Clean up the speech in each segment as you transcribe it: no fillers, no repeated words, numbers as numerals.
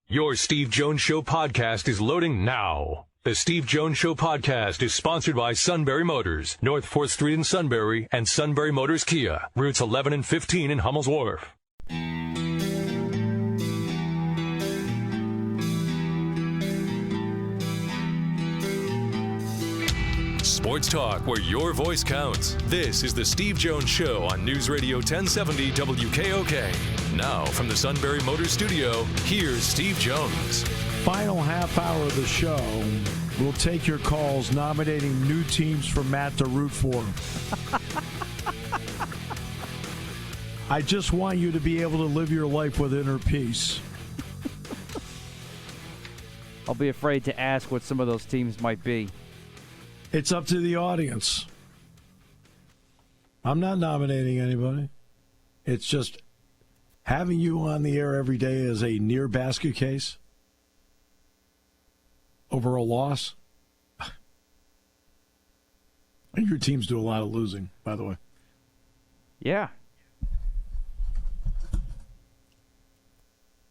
Your Steve Jones Show podcast is loading now. The Steve Jones Show podcast is sponsored by Sunbury Motors, North 4th Street in Sunbury, and Sunbury Motors Kia, routes 11 and 15 in Hummel's Wharf. Sports talk where your voice counts. This is the Steve Jones Show on News Radio 1070 WKOK. Now from the Sunbury Motors Studio, here's Steve Jones. Final half hour of the show. We'll take your calls nominating new teams for Matt to root for. I just want you to be able to live your life with inner peace. I'll be afraid to ask what some of those teams might be. It's up to the audience. I'm not nominating anybody. It's just having you on the air every day as a near basket case over a loss. And your teams do a lot of losing, by the way. Yeah.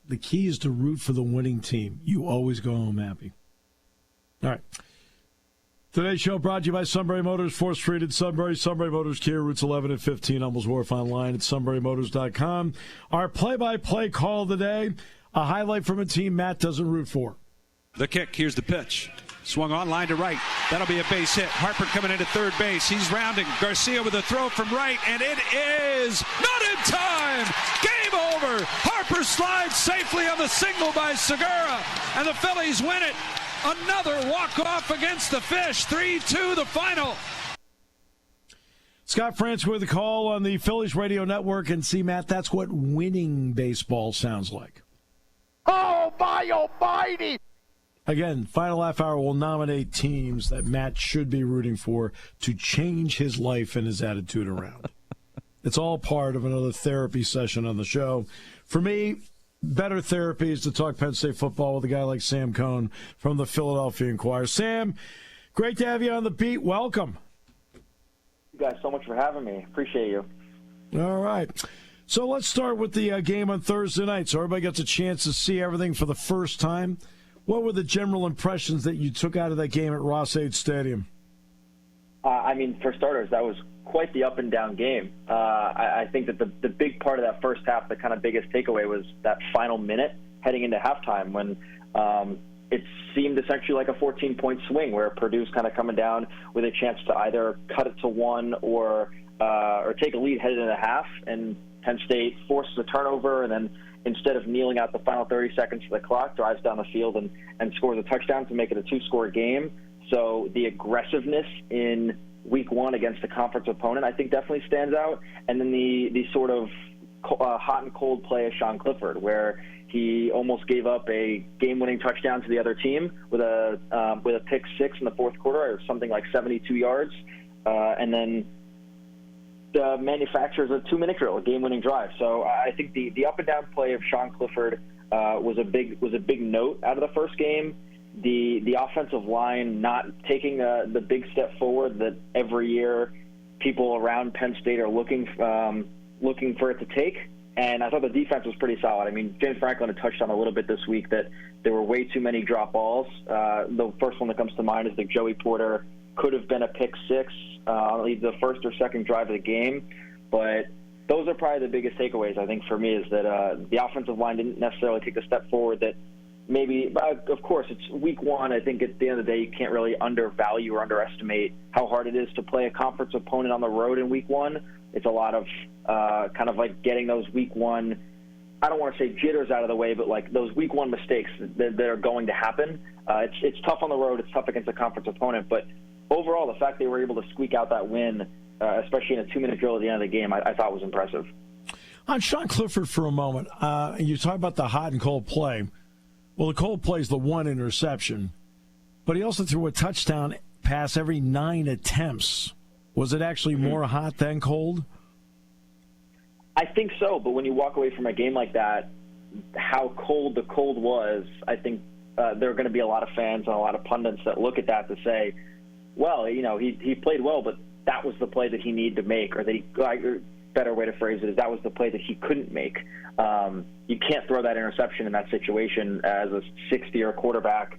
The key is to root for the winning team. You always go home happy. All right. Today's show brought to you by Sunbury Motors, 4th Street in Sunbury. Sunbury Motors Kia, routes 11 and 15, Hummel's Wharf, online at sunburymotors.com. Our play-by-play call of the day, a highlight from a team Matt doesn't root for. The kick, here's the pitch. Swung on, line to right. That'll be a base hit. Harper coming into third base. He's rounding. Garcia with a throw from right, and it is not in time. Game over. Harper slides safely on the single by Segura, and the Phillies win it. Another walk-off against the Fish. 3-2 the final. Scott France with a call on the Phillies radio network. And see, Matt, that's what winning baseball sounds like. Oh, my almighty! Again, final half hour will nominate teams that Matt should be rooting for to change his life and his attitude around. It's all part of another therapy session on the show. For me, better therapy is to talk Penn State football with a guy like Sam Cohn from the Philadelphia Inquirer. Sam, great to have you on the beat. Welcome. You guys so much for having me. Appreciate you. All right. So let's start with the game on Thursday night so everybody gets a chance to see everything for the first time. What were the general impressions that you took out of that game at Ross-Ade Stadium? For starters, that was quite the up and down game. I think that the big part of that first half, the kind of biggest takeaway was that final minute heading into halftime when it seemed essentially like a 14-point swing where Purdue's kind of coming down with a chance to either cut it to one or take a lead headed into half, and Penn State forces a turnover and then instead of kneeling out the final 30 seconds of the clock, drives down the field and scores a touchdown to make it a two-score game. So the aggressiveness in week one against a conference opponent, I think, definitely stands out. And then the sort of hot and cold play of Sean Clifford, where he almost gave up a game-winning touchdown to the other team with a pick six in the fourth quarter, or something like 72 yards, and then manufactures a 2-minute drill, a game-winning drive. So I think the up and down play of Sean Clifford was a big note out of the first game. The offensive line not taking the big step forward that every year people around Penn State are looking for it to take. And I thought the defense was pretty solid. I mean, James Franklin had touched on a little bit this week that there were way too many drop balls. The first one that comes to mind is that Joey Porter could have been a pick six, the first or second drive of the game. But those are probably the biggest takeaways, I think, for me, is that the offensive line didn't necessarily take a step forward that maybe, of course, it's week one. I think at the end of the day, you can't really undervalue or underestimate how hard it is to play a conference opponent on the road in week one. It's a lot of kind of like getting those week one, I don't want to say jitters out of the way, but like those week one mistakes that are going to happen. It's tough on the road. It's tough against a conference opponent. But overall, the fact they were able to squeak out that win, especially in a 2-minute drill at the end of the game, I thought was impressive. On Sean Clifford for a moment, you talk about the hot and cold play. Well, the cold play is the one interception, but he also threw a touchdown pass every 9 attempts. Was it actually more hot than cold? I think so, but when you walk away from a game like that, how cold the cold was, I think there are going to be a lot of fans and a lot of pundits that look at that to say, well, you know, he played well, but that was the play that he needed to make, or that better way to phrase it is that was the play that he couldn't make. You can't throw that interception in that situation as a sixth-year quarterback,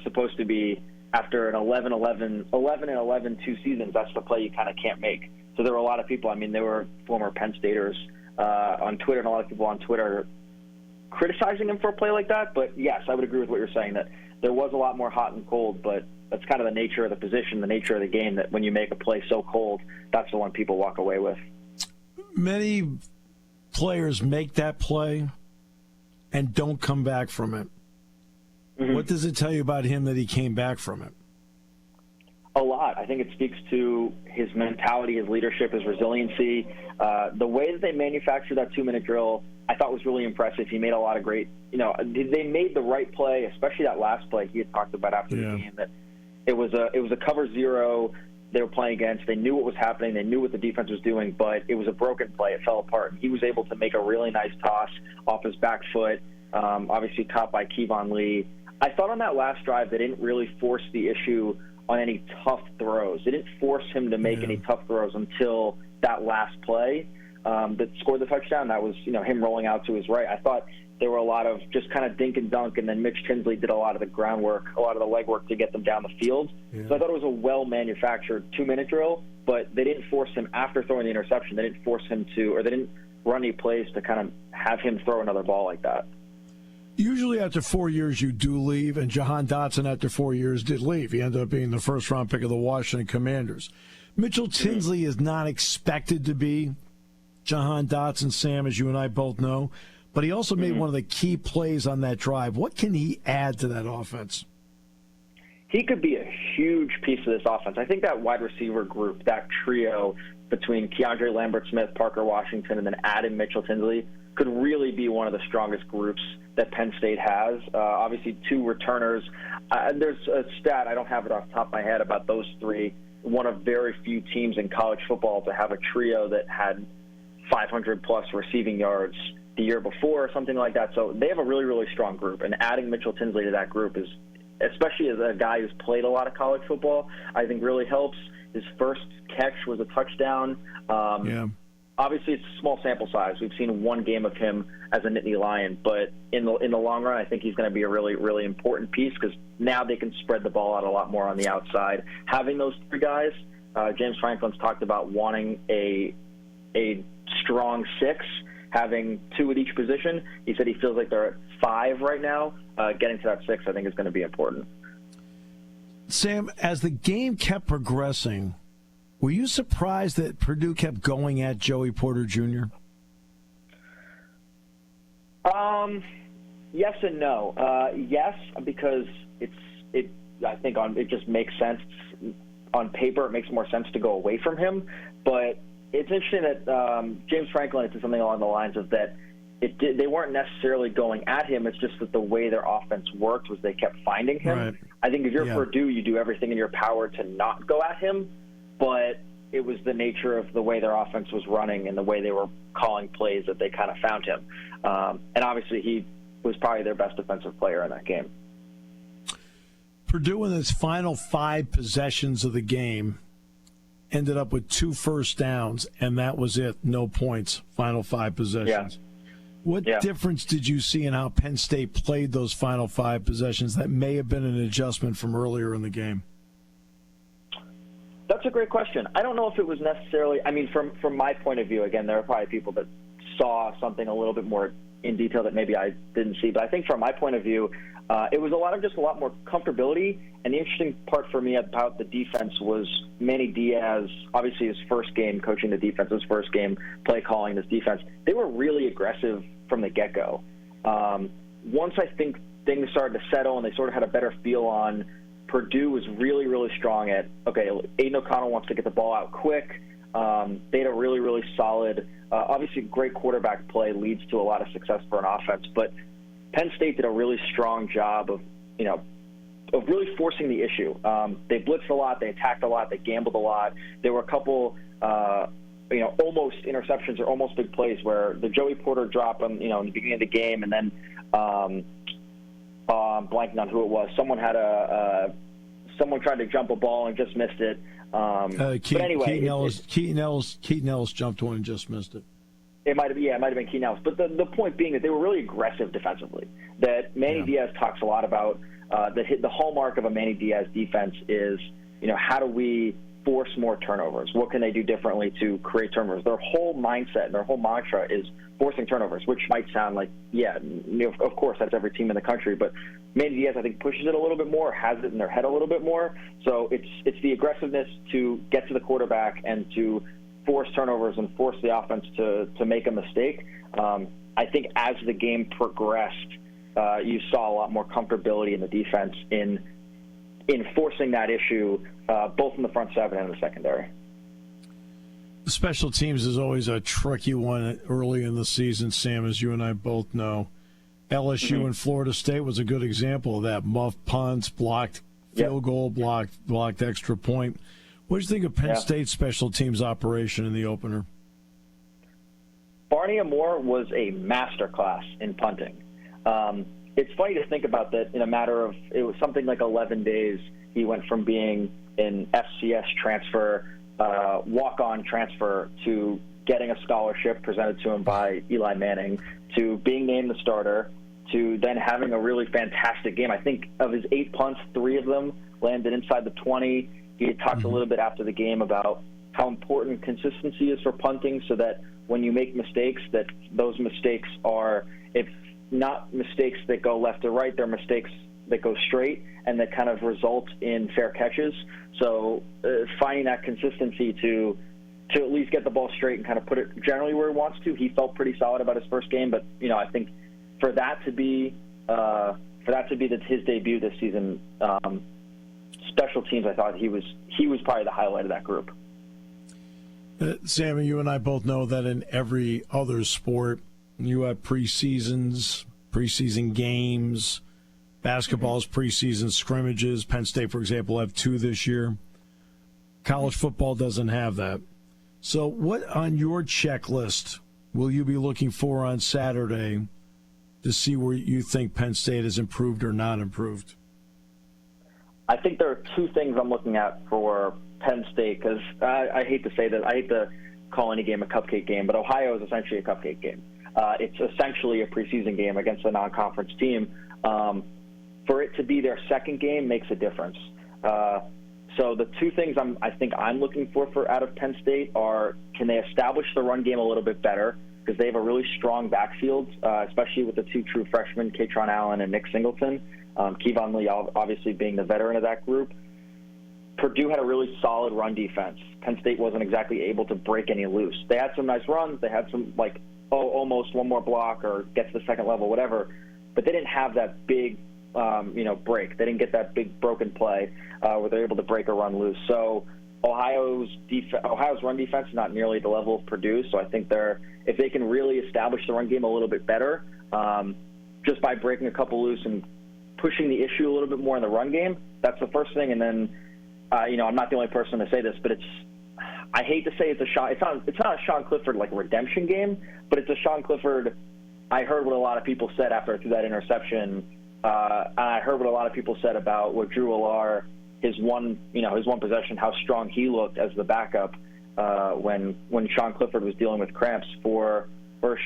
supposed to be after an 11-11 two seasons. That's the play you kind of can't make. So there were a lot of people, there were former Penn Staters on Twitter, and a lot of people on Twitter criticizing him for a play like that. But yes, I would agree with what you're saying, that there was a lot more hot and cold, but that's kind of the nature of the position, the nature of the game, that when you make a play so cold, that's the one people walk away with. Many players make that play and don't come back from it. Mm-hmm. What does it tell you about him that he came back from it? A lot. I think it speaks to his mentality, his leadership, his resiliency. The way that they manufactured that 2-minute drill, I thought was really impressive. He made a lot of great, they made the right play, especially that last play he had talked about after the game, that it was a cover zero they were playing against. They knew what was happening. They knew what the defense was doing, but it was a broken play. It fell apart. He was able to make a really nice toss off his back foot, obviously caught by Kevon Lee. I thought on that last drive they didn't really force the issue on any tough throws. They didn't force him to make any tough throws until that last play that scored the touchdown. That was, him rolling out to his right. I thought there were a lot of just kind of dink and dunk, and then Mitch Tinsley did a lot of the groundwork, a lot of the legwork to get them down the field. Yeah. So I thought it was a well-manufactured 2-minute drill, but they didn't force him after throwing the interception. They didn't force him to, or they didn't run any plays to kind of have him throw another ball like that. Usually after 4 years you do leave, and Jahan Dotson after 4 years did leave. He ended up being the first-round pick of the Washington Commanders. Mitchell Tinsley is not expected to be Jahan Dotson, Sam, as you and I both know, but he also made one of the key plays on that drive. What can he add to that offense? He could be a huge piece of this offense. I think that wide receiver group, that trio between Keandre Lambert-Smith, Parker Washington, and then adding Mitchell Tinsley could really be one of the strongest groups that Penn State has. Obviously, 2 returners. There's a stat, I don't have it off the top of my head, about those 3. One of very few teams in college football to have a trio that had 500-plus receiving yards the year before or something like that. So they have a really, really strong group. And adding Mitchell Tinsley to that group is, especially as a guy who's played a lot of college football, I think really helps. His first catch was a touchdown. Obviously, it's a small sample size. We've seen 1 game of him as a Nittany Lion, but in the long run, I think he's going to be a really, really important piece because now they can spread the ball out a lot more on the outside. Having those 3 guys, James Franklin's talked about wanting a strong 6, having 2 at each position. He said he feels like they're at 5 right now. Getting to that 6, I think, is going to be important. Sam, as the game kept progressing, were you surprised that Purdue kept going at Joey Porter Jr.? Yes and no. Yes, because I think it just makes sense. On paper, it makes more sense to go away from him. But it's interesting that James Franklin said something along the lines of that they weren't necessarily going at him. It's just that the way their offense worked was they kept finding him. Right. I think if you're Purdue, you do everything in your power to not go at him. But it was the nature of the way their offense was running and the way they were calling plays that they kind of found him. And obviously he was probably their best defensive player in that game. Purdue in its final 5 possessions of the game ended up with 2 first downs, and that was it. No points, final 5 possessions. What difference did you see in how Penn State played those final 5 possessions that may have been an adjustment from earlier in the game? That's a great question. I don't know if it was necessarily, from my point of view, again, there are probably people that saw something a little bit more in detail that maybe I didn't see. But I think from my point of view, it was a lot more comfortability. And the interesting part for me about the defense was Manny Diaz, obviously his first game coaching the defense, his first game play calling this defense. They were really aggressive from the get-go. Once I think things started to settle and they sort of had a better feel on Purdue was really, really strong at, Aiden O'Connell wants to get the ball out quick. They had a really, really solid, obviously great quarterback play leads to a lot of success for an offense, but Penn State did a really strong job of really forcing the issue. They blitzed a lot, they attacked a lot, they gambled a lot. There were a couple, almost interceptions or almost big plays where the Joey Porter drop in the beginning of the game, and then I'm blanking on who it was. Someone tried to jump a ball and just missed it. But anyway, Keaton Ellis jumped one and just missed it. It might have been Keaton Ellis. But the point being that they were really aggressive defensively. That Manny Diaz talks a lot about the hallmark of a Manny Diaz defense is, how do we force more turnovers? What can they do differently to create turnovers? Their whole mindset and their whole mantra is forcing turnovers, which might sound like, of course, that's every team in the country. But Manny Diaz, I think, pushes it a little bit more, has it in their head a little bit more. So it's the aggressiveness to get to the quarterback and to force turnovers and force the offense to make a mistake. I think as the game progressed, you saw a lot more comfortability in the defense in forcing that issue, both in the front seven and the secondary. Special teams is always a tricky one early in the season, Sam, as you and I both know. LSU and Florida State was a good example of that. Muff punts, blocked field goal, blocked extra point. What do you think of Penn State's special teams operation in the opener? Barney Moore was a masterclass in punting. It's funny to think about that in a matter of, it was something like 11 days, he went from being an FCS transfer, walk-on transfer, to getting a scholarship presented to him by Eli Manning, to being named the starter, to then having a really fantastic game. I think of his 8 punts, 3 of them landed inside the 20. He had talked a little bit after the game about how important consistency is for punting, so that when you make mistakes, that those mistakes are, if not mistakes that go left or right, they're mistakes that go straight and that kind of result in fair catches. So finding that consistency to at least get the ball straight and kind of put it generally where he wants to. He felt pretty solid about his first game, but I think for that to be his debut this season, special teams, I thought he was probably the highlight of that group. Sammy, you and I both know that in every other sport, you have preseason games, basketball's preseason scrimmages. Penn State, for example, have 2 this year. College football doesn't have that. So what on your checklist will you be looking for on Saturday to see where you think Penn State has improved or not improved? I think there are 2 things I'm looking at for Penn State, because I hate to say that. I hate to call any game a cupcake game, but Ohio is essentially a cupcake game. It's essentially a preseason game against a non-conference team. For it to be their second game makes a difference. So the 2 things I think I'm looking for out of Penn State are, can they establish the run game a little bit better, because they have a really strong backfield, especially with the 2 true freshmen, Katron Allen and Nick Singleton. Kevon Lee obviously being the veteran of that group. Purdue had a really solid run defense. Penn State wasn't exactly able to break any loose. They had some nice runs. They had some, almost one more block or get to the second level, whatever. But they didn't have that big, break. They didn't get that big broken play where they're able to break or run loose. So Ohio's run defense is not nearly the level of Purdue. So I think if they can really establish the run game a little bit better, just by breaking a couple loose and pushing the issue a little bit more in the run game, that's the first thing. And then, I'm not the only person to say this, but I hate to say it's not a Sean Clifford redemption game, but it's a Sean Clifford. I heard what a lot of people said after I threw that interception. And I heard what a lot of people said about what Drew Allar, his one possession, how strong he looked as the backup when Sean Clifford was dealing with cramps. For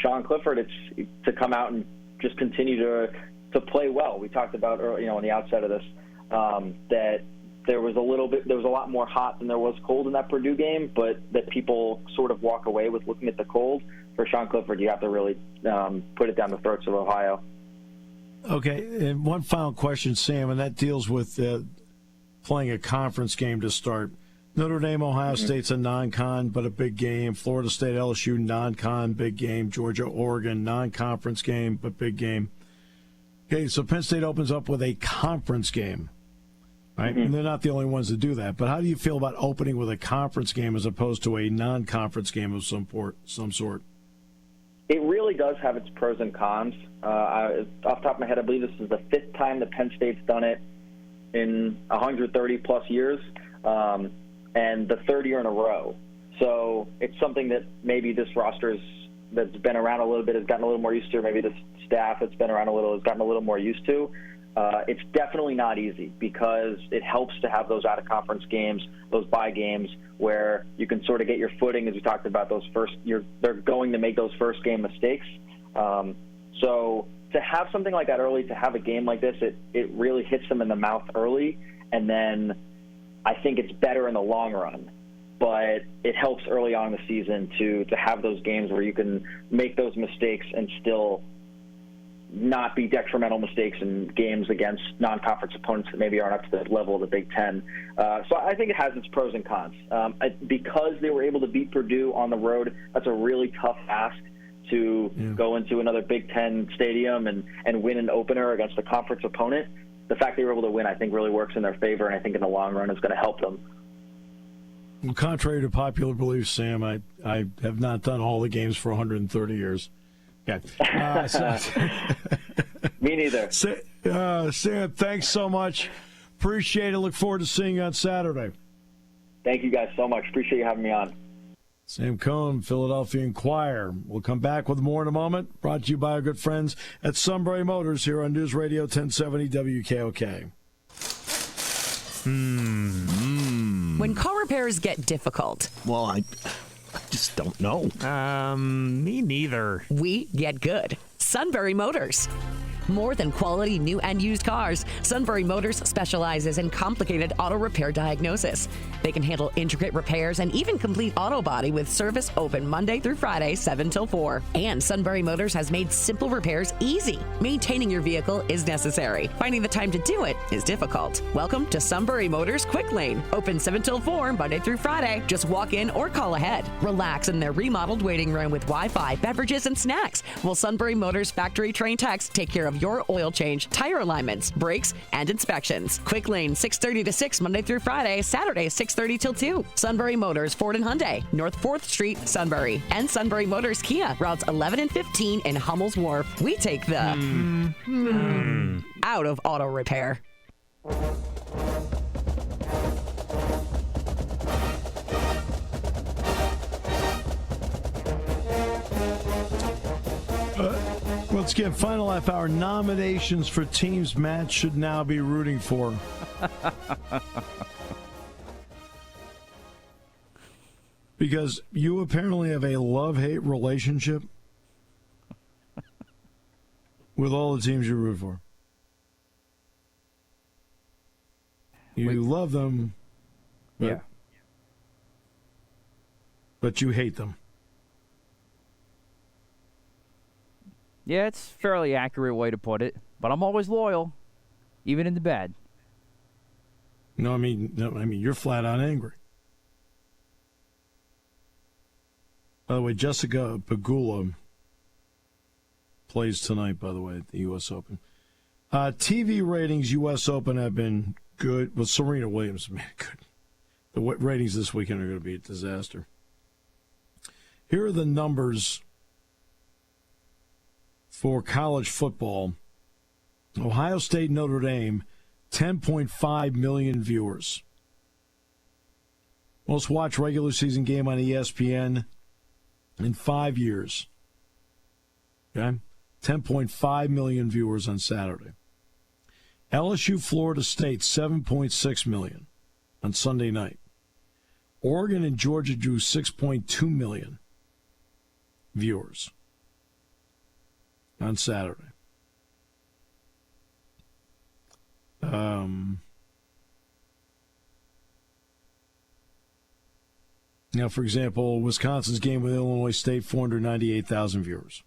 Sean Clifford, it's to come out and just continue to play well. We talked about on the outset of this that there was a lot more hot than there was cold in that Purdue game, but that people sort of walk away with looking at the cold. For Sean Clifford, you have to really put it down the throats of Ohio. Okay, and one final question, Sam, and that deals with playing a conference game to start. Notre Dame, Ohio State's a non-con, but a big game. Florida State, LSU, non-con, big game. Georgia, Oregon, non-conference game, but big game. Okay, so Penn State opens up with a conference game, right? And they're not the only ones to do that. But how do you feel about opening with a conference game as opposed to a non-conference game of some sort? It really does have its pros and cons. Off the top of my head, I believe this is the 5th time that Penn State's done it in 130-plus years, and the 3rd year in a row. So it's something that maybe this roster that's been around a little bit has gotten a little more used to, or maybe the staff that's been around a little has gotten a little more used to. It's definitely not easy because it helps to have those out-of-conference games, those bye games, where you can sort of get your footing, as we talked about. They're going to make those first game mistakes. So to have something like that early, to have a game like this, it really hits them in the mouth early, and then I think it's better in the long run. But it helps early on in the season to have those games where you can make those mistakes and still not be detrimental mistakes in games against non-conference opponents that maybe aren't up to the level of the Big Ten. So I think it has its pros and cons. Because they were able to beat Purdue on the road, that's a really tough ask to go into another Big Ten stadium and win an opener against a conference opponent. The fact they were able to win, I think, really works in their favor, and I think in the long run is going to help them. Well, contrary to popular belief, Sam, I have not done all the games for 130 years. Okay. Me neither. Sam, thanks so much. Appreciate it. Look forward to seeing you on Saturday. Thank you guys so much. Appreciate you having me on. Sam Cohn, Philadelphia Inquirer. We'll come back with more in a moment. Brought to you by our good friends at Sunbury Motors here on News Radio 1070 WKOK. When car repairs get difficult, Well, I just don't know. Me neither. we get good. Sunbury Motors. More than quality new and used cars, Sunbury Motors specializes in complicated auto repair diagnosis. They can handle intricate repairs and even complete auto body with service open Monday through Friday, 7 till 4. And Sunbury Motors has made simple repairs easy. Maintaining your vehicle is necessary. Finding the time to do it is difficult. Welcome to Sunbury Motors Quick Lane. Open 7 till 4, Monday through Friday. Just walk in or call ahead. Relax in their remodeled waiting room with Wi-Fi, beverages, and snacks. While Sunbury Motors factory trained techs take care of your oil change, tire alignments, brakes, and inspections. Quick Lane, 6:30 to 6, Monday through Friday, Saturday, 6:30 till 2. Sunbury Motors, Ford and Hyundai, North 4th Street, Sunbury. And Sunbury Motors Kia, routes 11 and 15 in Hummel's Wharf. We take the out of auto repair. Let's get final half hour nominations for teams Matt should now be rooting for. Because you apparently have a love-hate relationship with all the teams you root for. You love them, but you hate them. Yeah, it's a fairly accurate way to put it. But I'm always loyal, even in the bad. No, I mean, you're flat out angry. By the way, Jessica Pegula plays tonight, by the way, at the U.S. Open. TV ratings, U.S. Open, have been good. Well, Serena Williams made it good. The ratings this weekend are going to be a disaster. Here are the numbers for college football. Ohio State, Notre Dame, 10.5 million viewers. Most watched regular season game on ESPN in 5 years. Okay? 10.5 million viewers on Saturday. LSU, Florida State, 7.6 million on Sunday night. Oregon and Georgia drew 6.2 million viewers on Saturday. Now, for example, Wisconsin's game with Illinois State, 498,000 viewers.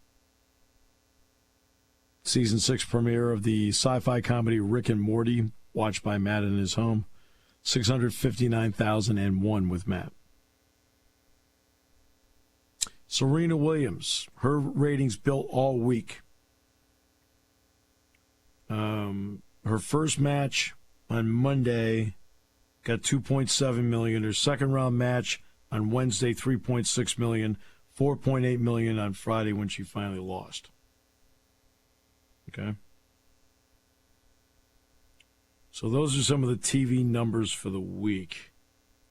Season 6 premiere of the sci-fi comedy Rick and Morty, watched by Matt in his home, 659,001 with Matt. Serena Williams, her ratings built all week. Her first match on Monday got 2.7 million. Her second round match on Wednesday, 3.6 million. 4.8 million on Friday when she finally lost. Okay. So those are some of the TV numbers for the week.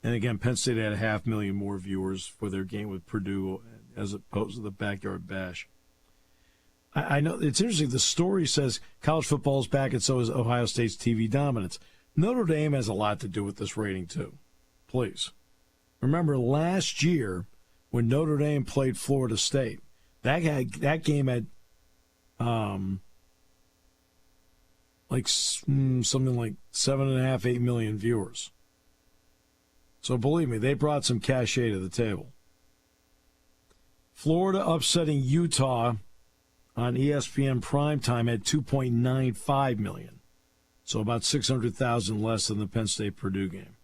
And again, Penn State had 500,000 more viewers for their game with Purdue as opposed to the Backyard Bash. I know it's interesting. The story says college football is back, and so is Ohio State's TV dominance. Notre Dame has a lot to do with this rating, too. Please. Remember last year when Notre Dame played Florida State, that game had something like 7.5, 8 million viewers. So believe me, they brought some cachet to the table. Florida upsetting Utah on ESPN primetime at 2.95 million. So about 600,000 less than the Penn State-Purdue game.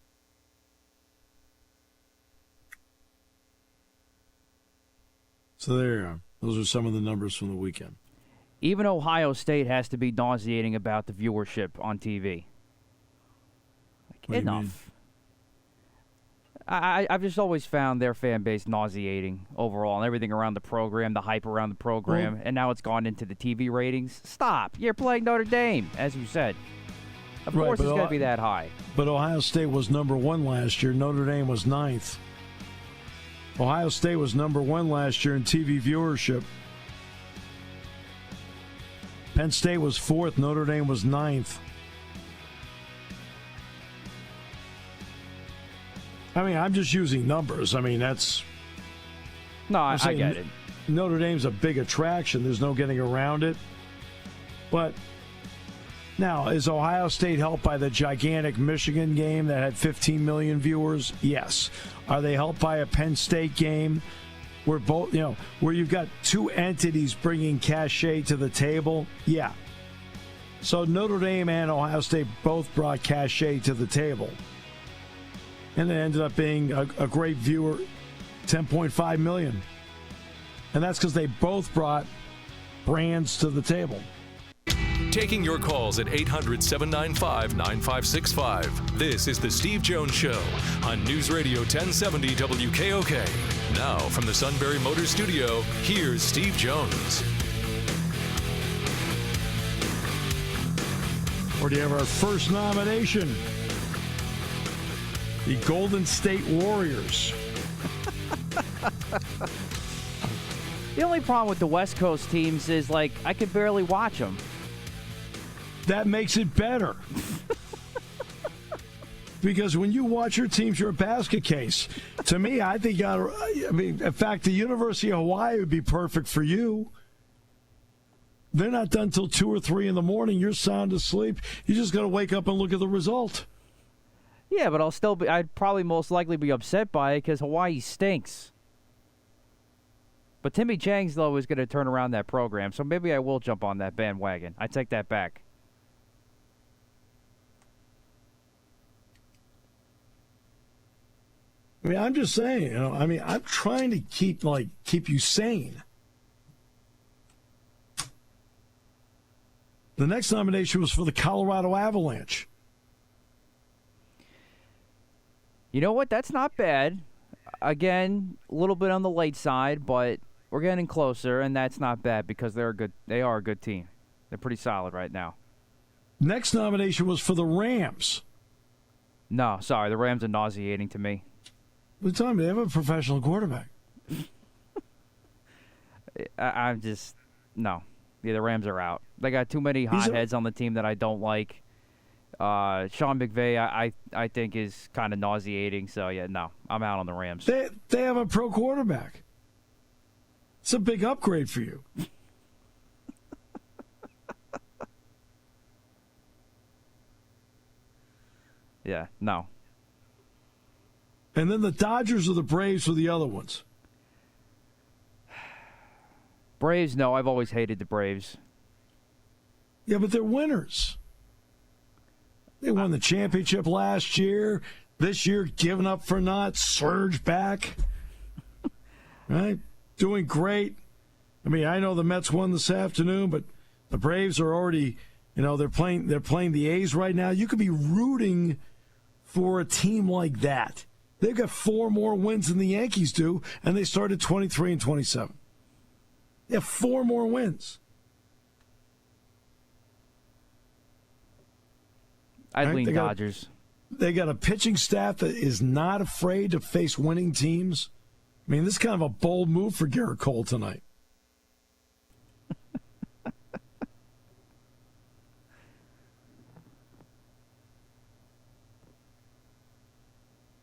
So there you are. Those are some of the numbers from the weekend. Even Ohio State has to be nauseating about the viewership on TV. Enough. I've just always found their fan base nauseating overall, and everything around the program, the hype around the program, and now it's gone into the TV ratings. Stop. You're playing Notre Dame, as you said. Of course it's going to be that high. But Ohio State was number 1 last year. Notre Dame was 9th. Ohio State was number 1 last year in TV viewership. Penn State was 4th. Notre Dame was 9th. I mean, I'm just using numbers. I mean, that's... No, I get it. Notre Dame's a big attraction. There's no getting around it. But now, is Ohio State helped by the gigantic Michigan game that had 15 million viewers? Yes. Are they helped by a Penn State game where where you've got two entities bringing cachet to the table? Yeah. So Notre Dame and Ohio State both brought cachet to the table. And it ended up being a great viewer, 10.5 million. And that's because they both brought brands to the table. Taking your calls at 800-795-9565. This is The Steve Jones Show on News Radio 1070 WKOK. Now, from the Sunbury Motors Studio, here's Steve Jones. Or do you have our first nomination? The Golden State Warriors. The only problem with the West Coast teams is, I could barely watch them. That makes it better. Because when you watch your teams, you're a basket case. To me, I think, in fact, the University of Hawaii would be perfect for you. They're not done till 2 or 3 in the morning. You're sound asleep. You just got to wake up and look at the result. Yeah, but I'd probably most likely be upset by it because Hawaii stinks. But Timmy Chang's, though, is going to turn around that program, so maybe I will jump on that bandwagon. I take that back. I mean, I'm just saying, I'm trying to keep you sane. The next nomination was for the Colorado Avalanche. You know what? That's not bad. Again, a little bit on the late side, but we're getting closer, and that's not bad because they are a good team. They're pretty solid right now. Next nomination was for the Rams. No, sorry, the Rams are nauseating to me. What time? They have a professional quarterback. I'm just no. Yeah, the Rams are out. They got too many hotheads on the team that I don't like. Sean McVay, I think, is kind of nauseating. So, yeah, no, I'm out on the Rams. They have a pro quarterback. It's a big upgrade for you. Yeah, no. And then the Dodgers or the Braves were the other ones. Braves, no. I've always hated the Braves. Yeah, but they're winners. They won the championship last year. This year, giving up for naught, surge back. Right? Doing great. I mean, I know the Mets won this afternoon, but the Braves are already, they're playing the A's right now. You could be rooting for a team like that. They've got 4 more wins than the Yankees do, and they started 23-27. They have 4 more wins. I'd lean Dodgers. They got a pitching staff that is not afraid to face winning teams. I mean, this is kind of a bold move for Garrett Cole tonight.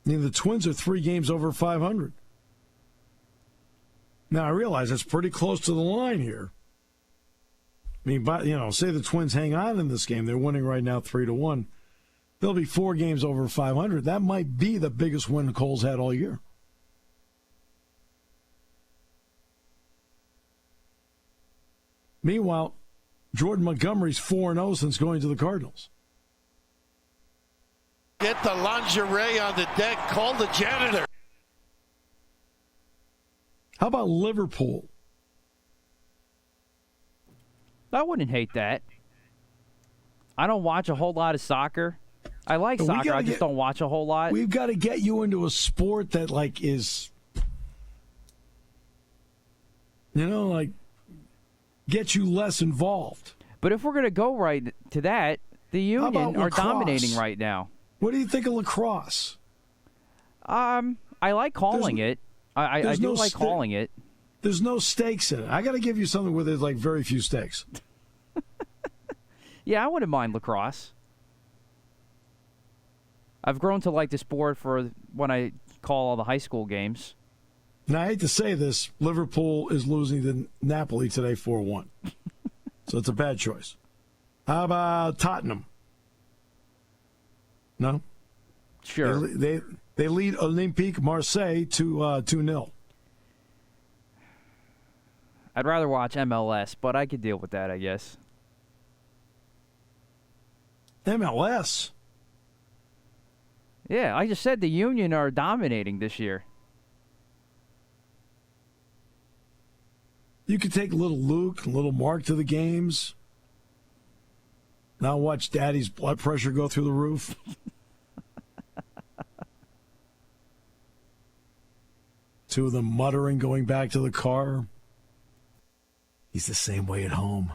I mean, the Twins are 3 games over 500. Now, I realize that's pretty close to the line here. I mean, say the Twins hang on in this game. They're winning right now 3-1. They'll be 4 games over 500. That might be the biggest win Cole's had all year. Meanwhile, Jordan Montgomery's 4-0 since going to the Cardinals. Get the lingerie on the deck. Call the janitor. How about Liverpool? I wouldn't hate that. I don't watch a whole lot of soccer. I like soccer. I just don't watch a whole lot. We've got to get you into a sport that, is, get you less involved. But if we're going to go right to that, the Union are dominating right now. What do you think of lacrosse? I like calling it. I do like calling it. There's no stakes in it. I got to give you something where there's very few stakes. Yeah, I wouldn't mind lacrosse. I've grown to like the sport for when I call all the high school games. Now, I hate to say this, Liverpool is losing to Napoli today 4-1. So it's a bad choice. How about Tottenham? No? Sure. They lead Olympique Marseille to 2-0. I'd rather watch MLS, but I could deal with that, I guess. MLS? Yeah, I just said the Union are dominating this year. You could take little Luke and little Mark to the games. Now watch Daddy's blood pressure go through the roof. Two of them muttering going back to the car. He's the same way at home.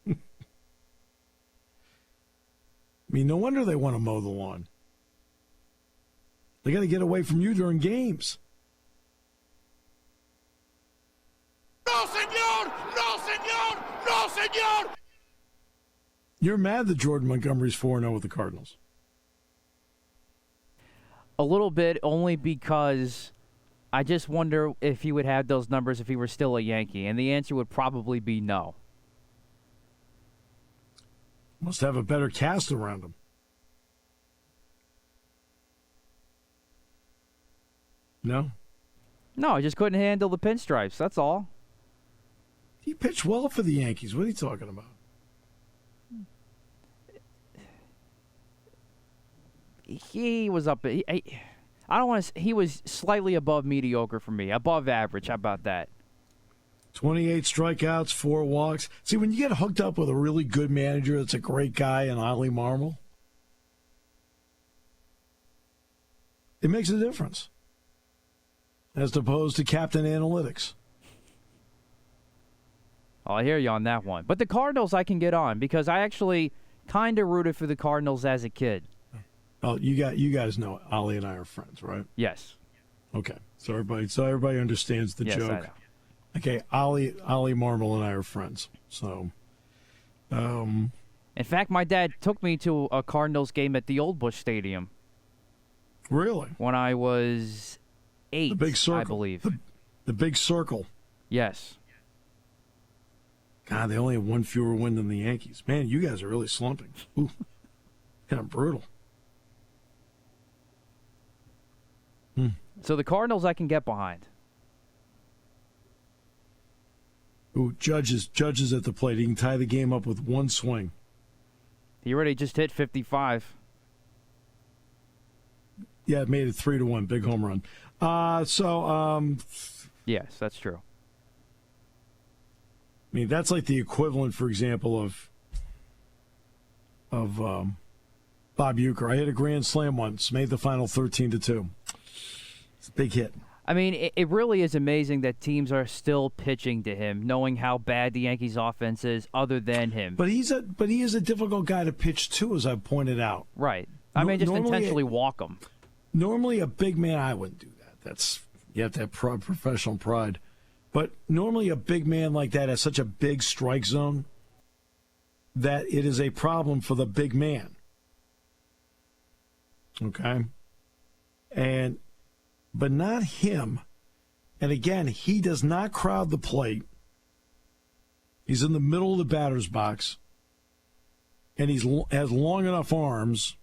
I mean, no wonder they want to mow the lawn. They got to get away from you during games. No, senor! No, senor! No, senor! You're mad that Jordan Montgomery's 4-0 with the Cardinals. A little bit, only because I just wonder if he would have those numbers if he were still a Yankee, and the answer would probably be no. Must have a better cast around him. No? No, I just couldn't handle the pinstripes, that's all. He pitched well for the Yankees. What are you talking about? He was up. I don't want to. He was slightly above mediocre for me. Above average. How about that? 28 strikeouts, 4 walks. See, when you get hooked up with a really good manager that's a great guy in Ollie Marmol, it makes a difference. As opposed to Captain Analytics. Oh, I hear you on that one. But the Cardinals I can get on because I actually kind of rooted for the Cardinals as a kid. Oh, you guys know Ollie and I are friends, right? Yes. Okay. So everybody understands the yes, joke. I know. Okay, Ollie Marmol and I are friends. So in fact, my dad took me to a Cardinals game at the Old Busch Stadium. Really? When I was 8, the big circle, I believe. The big circle. Yes. God, they only have 1 fewer win than the Yankees. Man, you guys are really slumping. Ooh, kind of brutal. So the Cardinals I can get behind. Ooh, Judge is at the plate. He can tie the game up with 1 swing. He already just hit 55. Yeah, it made it 3-1. Big home run. Yes, that's true. I mean, that's like the equivalent, for example, of Bob Uecker. I hit a grand slam once, made the final 13-2. It's a big hit. I mean, it really is amazing that teams are still pitching to him, knowing how bad the Yankees' offense is, other than him. But he is a difficult guy to pitch to, as I pointed out. Right. I mean, just intentionally walk him. Normally, a big man, I wouldn't do that. You have to have professional pride. But normally, a big man like that has such a big strike zone that it is a problem for the big man. Okay? But not him. And again, he does not crowd the plate. He's in the middle of the batter's box. And he has long enough arms.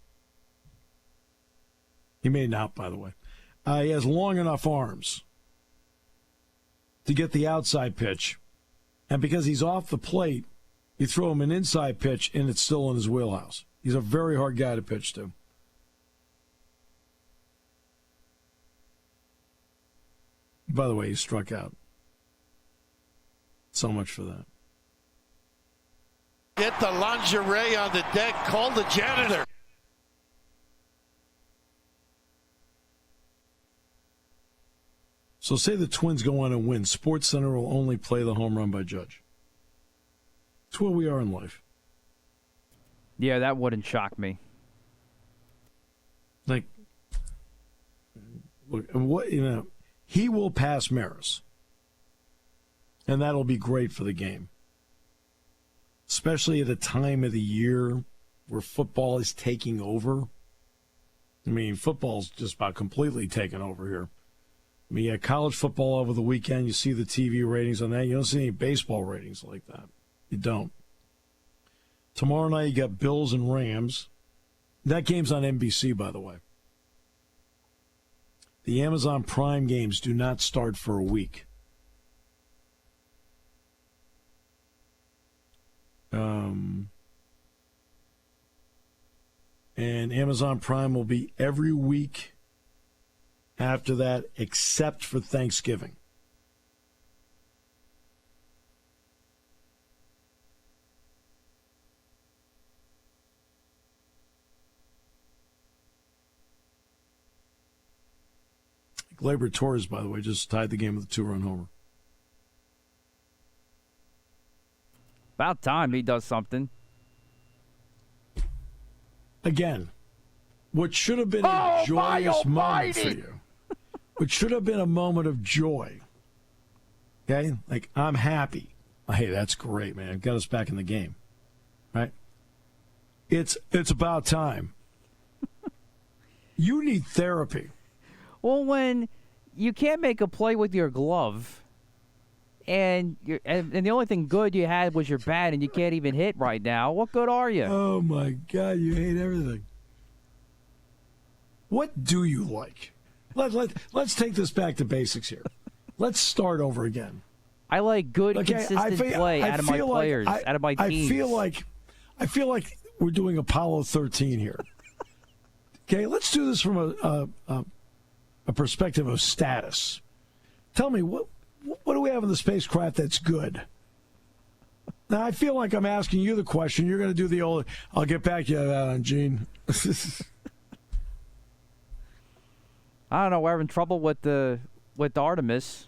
He made an out, by the way. He has long enough arms to get the outside pitch. And because he's off the plate, you throw him an inside pitch, and it's still in his wheelhouse. He's a very hard guy to pitch to. By the way, he struck out. So much for that. Get the lingerie on the deck. Call the janitor. So say the Twins go on and win. SportsCenter will only play the home run by Judge. It's where we are in life. Yeah, that wouldn't shock me. Like, look, what he will pass Maris, and that'll be great for the game, especially at a time of the year where football is taking over. I mean, football's just about completely taken over here. I mean, you had college football over the weekend. You see the TV ratings on that. You don't see any baseball ratings like that. You don't. Tomorrow night, you got Bills and Rams. That game's on NBC, by the way. The Amazon Prime games do not start for a week. And Amazon Prime will be every week after that, except for Thanksgiving. Gleyber Torres, by the way, just tied the game with a 2-run homer. About time he does something. Again, what should have been a joyous moment for you. What should have been a moment of joy. Okay? Like, I'm happy. Hey, that's great, man. Got us back in the game. Right? It's about time. You need therapy. Well, when you can't make a play with your glove, and the only thing good you had was your bat, and you can't even hit right now, what good are you? Oh, my God, you hate everything. What do you like? Let's take this back to basics here. Let's start over again. I like good, consistent play out of my players, out of my teams. I feel like we're doing Apollo 13 here. Okay, let's do this from a perspective of status. Tell me, what do we have in the spacecraft that's good? Now, I feel like I'm asking you the question. You're going to do the old, I'll get back to you on Gene. I don't know. We're having trouble with Artemis.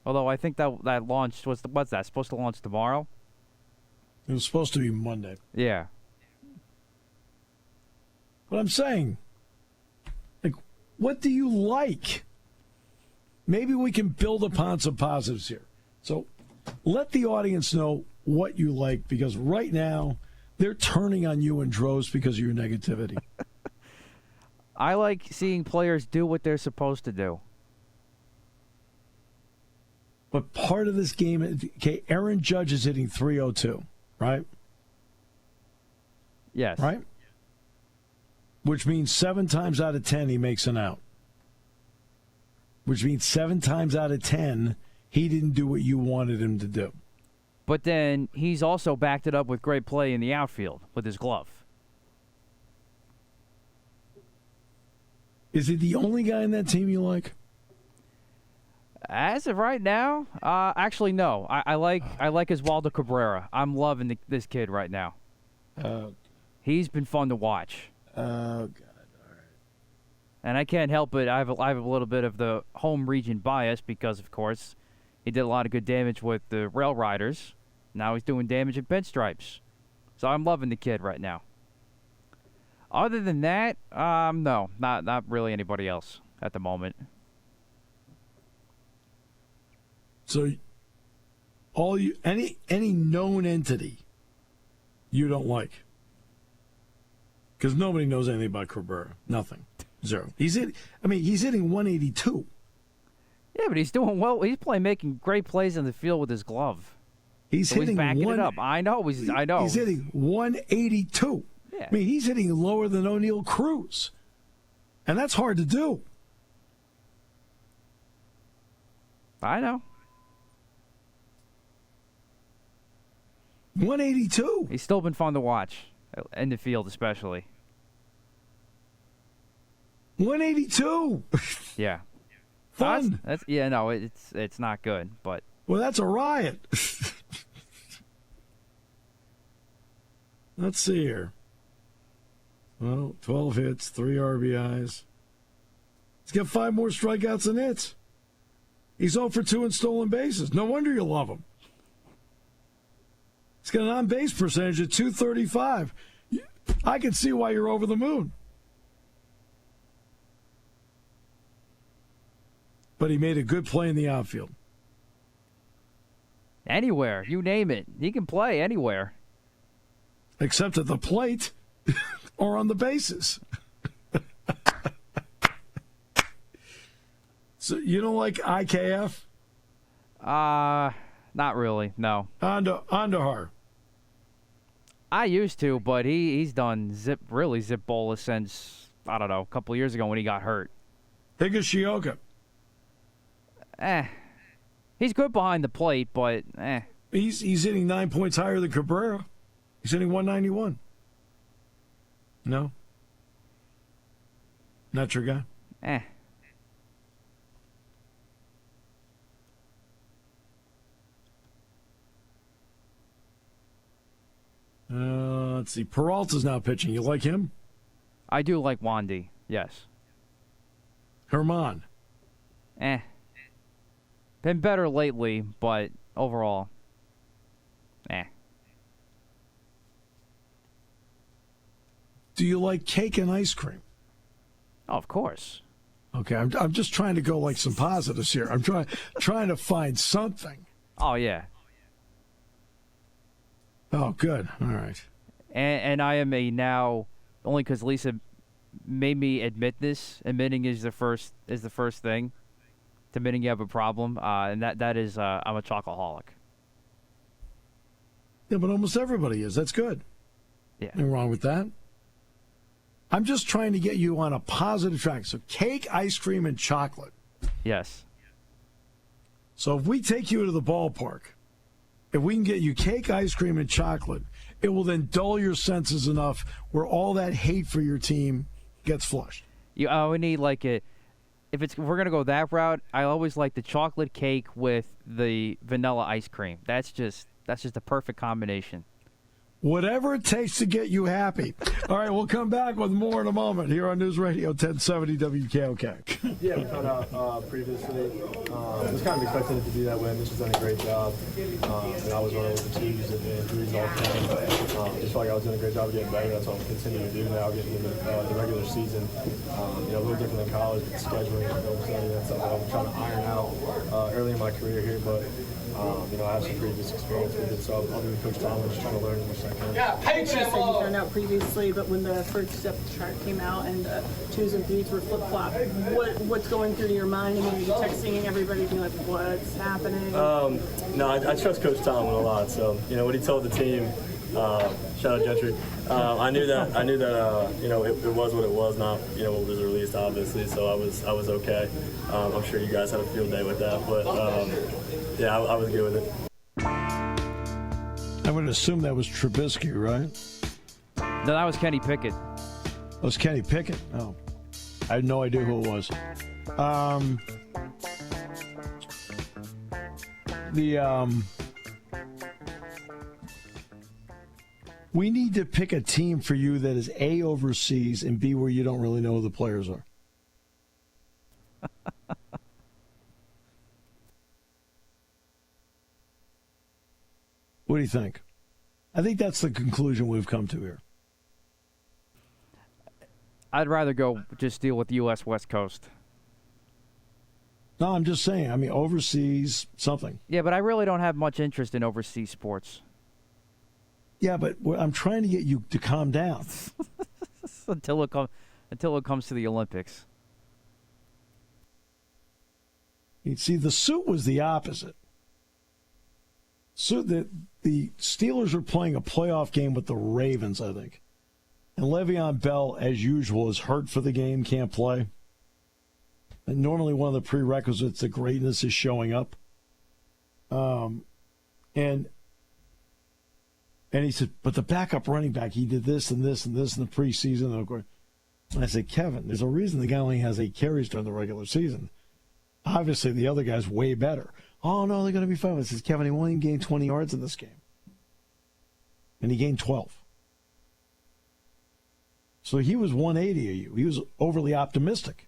Although I think that launched, what's that, supposed to launch tomorrow? It was supposed to be Monday. Yeah. But I'm saying, like, what do you like? Maybe we can build upon some positives here. So let the audience know what you like, because right now they're turning on you in droves because of your negativity. I like seeing players do what they're supposed to do. But part of this game, okay, Aaron Judge is hitting .302, right? Yes. Right? Which means 7 times out of 10 he makes an out. Which means 7 times out of 10 he didn't do what you wanted him to do. But then he's also backed it up with great play in the outfield with his glove. Is he the only guy in that team you like? As of right now, actually no. I like Oswaldo Cabrera. I'm loving this kid right now. He's been fun to watch. Oh God! All right. And I can't help it. I have a little bit of the home region bias because, of course, he did a lot of good damage with the Rail Riders. Now he's doing damage at Pinstripes. So I'm loving the kid right now. Other than that, no, not really anybody else at the moment. So, any known entity you don't like, because nobody knows anything about Cabrera. Nothing. 0. He's hitting 182. Yeah, but he's doing well. He's making great plays in the field with his glove. He's hitting backing it up. I know. I know. He's hitting 182. Yeah. I mean, he's hitting lower than O'Neal Cruz. And that's hard to do. I know. 182. He's still been fun to watch, in the field especially. 182. Yeah. Fun. It's not good, but. Well, that's a riot. Let's see here. Well, 12 hits, 3 RBIs. He's got 5 more strikeouts than hits. He's 0 for 2 in stolen bases. No wonder you love him. He's got an on-base percentage of .235. I can see why you're over the moon. But he made a good play in the outfield. Anywhere, you name it. He can play anywhere. Except at the plate or on the bases. So you don't like IKF? Not really, no. Andahar. I used to, but he's done zip bola since, I don't know, a couple of years ago when he got hurt. Higashioka. He's good behind the plate, but He's hitting 9 points higher than Cabrera. He's hitting 191. No? Not your guy? Let's see. Peralta's now pitching. You like him? I do like Wandy, yes. Herman. Been better lately, but overall, Do you like cake and ice cream? Oh, of course. Okay, I'm just trying to go like some positives here. I'm trying to find something. Oh, yeah. Oh, good. All right. And I am a now, only because Lisa made me admit this. Admitting is the first thing. Admitting you have a problem, and that is I'm a chocoholic. Yeah, but almost everybody is. That's good. Yeah. Nothing wrong with that. I'm just trying to get you on a positive track. So cake, ice cream, and chocolate. Yes. So if we take you to the ballpark, if we can get you cake, ice cream, and chocolate, it will then dull your senses enough where all that hate for your team gets flushed. We need like a. If we're gonna go that route, I always like the chocolate cake with the vanilla ice cream. That's just the perfect combination. Whatever it takes to get you happy. All right, we'll come back with more in a moment here on News Radio 1070 WKOK. Yeah, we found out previously. Was kind of expecting it to be that way. Mitch has done a great job. And I was running with the twos and threes all the just felt like I was doing a great job of getting better. That's what I'm continuing to do now, getting into the regular season. A little different than college with scheduling and film study. That's something I'm trying to iron out early in my career here, but. I have some previous experience with it, so I'll be with Coach Tom and just trying to learn as much as I can. You said you found out previously, but when the first depth chart came out and the twos and threes were flip-flop, what's going through your mind? I mean, are you texting everybody, being like, what's happening? No, I trust Coach Tom a lot, so, what he told the team, shout out Gentry, I knew that it was what it was, not what was released, obviously, so I was okay. I'm sure you guys had a field day with that, but yeah, I was good with it. I'm going to assume that was Trubisky, right? No, that was Kenny Pickett. That was Kenny Pickett? Oh. I had no idea who it was. We need to pick a team for you that is A, overseas, and B, where you don't really know who the players are. What do you think? I think that's the conclusion we've come to here. I'd rather go just deal with the U.S. West Coast. No, I'm just saying. I mean, overseas, something. Yeah, but I really don't have much interest in overseas sports. Yeah, but I'm trying to get you to calm down. Until until it comes to the Olympics. You see, the suit was the opposite. So the Steelers were playing a playoff game with the Ravens, I think. And Le'Veon Bell, as usual, is hurt for the game, can't play. And normally one of the prerequisites to greatness is showing up. And he said, but the backup running back, he did this and this and this in the preseason. And of course, I said, Kevin, there's a reason the guy only has 8 carries during the regular season. Obviously, the other guy's way better. Oh, no, they're going to be fine. I says, Kevin, he won't even gain 20 yards in this game. And he gained 12. So he was 180 of you. He was overly optimistic.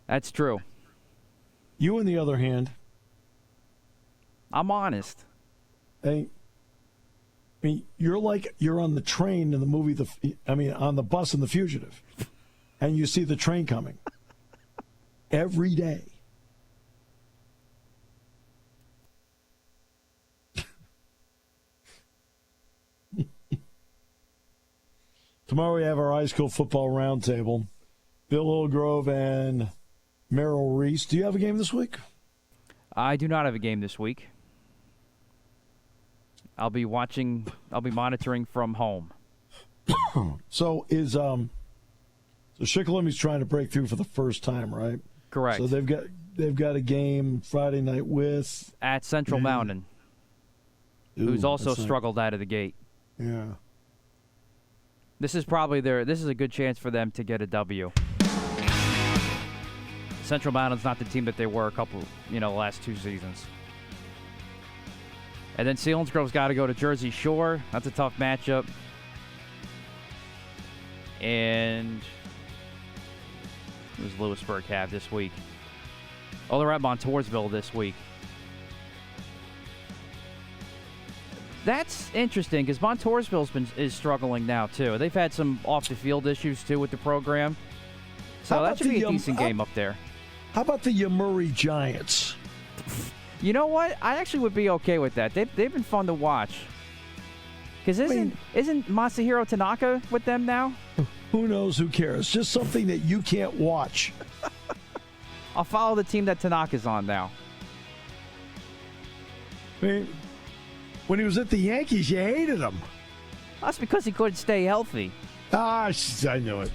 That's true. You, on the other hand, I'm honest. I mean, you're on the train in the movie, on the bus in The Fugitive, and you see the train coming every day. Tomorrow we have our high school football roundtable. Bill Hillgrove and Merrill Reese. Do you have a game this week? I do not have a game this week. I'll be monitoring from home. So so Shikellami's trying to break through for the first time, right? Correct. So they've got a game Friday night with at Central Mountain, who's also struggled out of the gate. Yeah. This is probably this is a good chance for them to get a W. Central Mountain's not the team that they were the last 2 seasons. And then Selinsgrove's got to go to Jersey Shore. That's a tough matchup. And who does Lewisburg have this week? Oh, they're at Montoursville this week. That's interesting because Montoursville is struggling now, too. They've had some off-the-field issues, too, with the program. So that should be a decent game up there. How about the Yamuri Giants? You know what? I actually would be okay with that. They've been fun to watch. Because isn't Masahiro Tanaka with them now? Who knows? Who cares? Just something that you can't watch. I'll follow the team that Tanaka's on now. I mean, when he was at the Yankees, you hated him. That's because he couldn't stay healthy. I knew it.